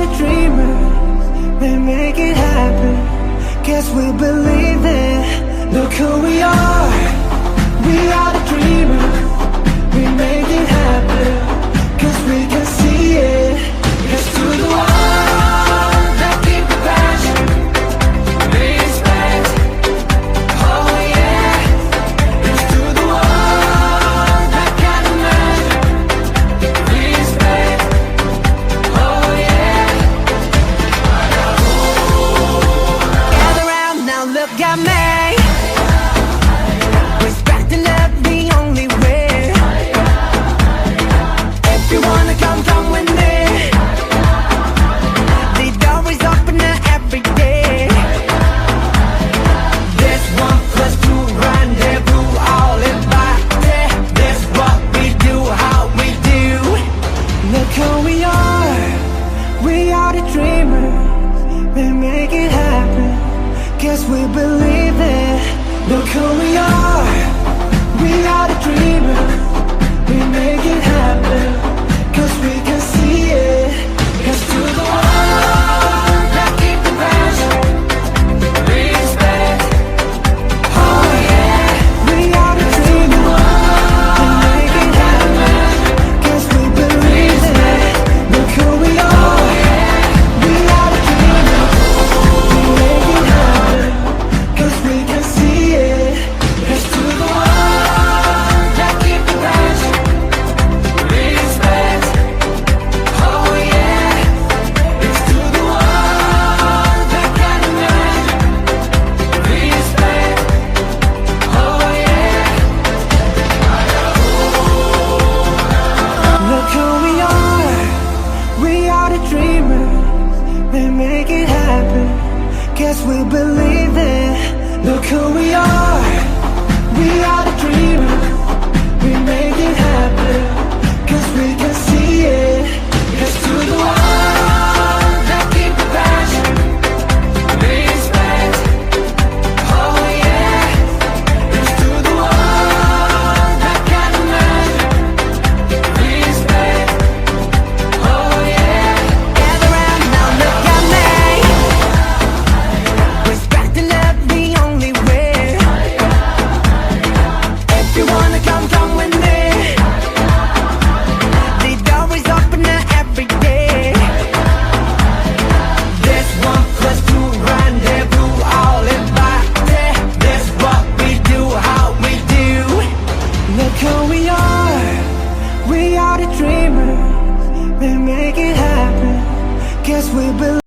the dreamers, we make it happen. Guess we believe it. Look who we are the dreamers, we make it happen. Cause we can see it. Here's to the one that keep the passion, respect, oh yeah. Here's to the one that can imagine, respect, oh yeah. Gather round now, look at me. Respect and love the only way. If you wanna come with me, the door is open every day. This 1+2 rendezvous, all invited. This what we do, how we do. Look who we are the dreamers, we make it happen. Guess we believe it. Look who we are the dreamers, we make it happen. Cause we can see it. Here's to the one that keep the passion, respect, oh yeah. We are the dreamers, we make it happen. Cause we believe it. Look who we are the dreamers, we make it happen. Cause we can see it. Here's to the one that keep the passion, respect, oh yeah. It's to the one that can imagine, respect, oh yeah. Look who we are the dreamers, we make it happen. Guess we believe it. Look who we are the dreamers, we make it happen. Cause we can see it. Here's to the one that keep the passion, respect, oh yeah. Here's to the one that can imagine, respect, oh yeah. Gather round now, look at me. Respect and love the only way. If you wanna come with me, the door is open every day. This 1+2 rendezvous, all invited. This what we do, how we do. Look who we are the dreamers, we make it happen. Guess we believe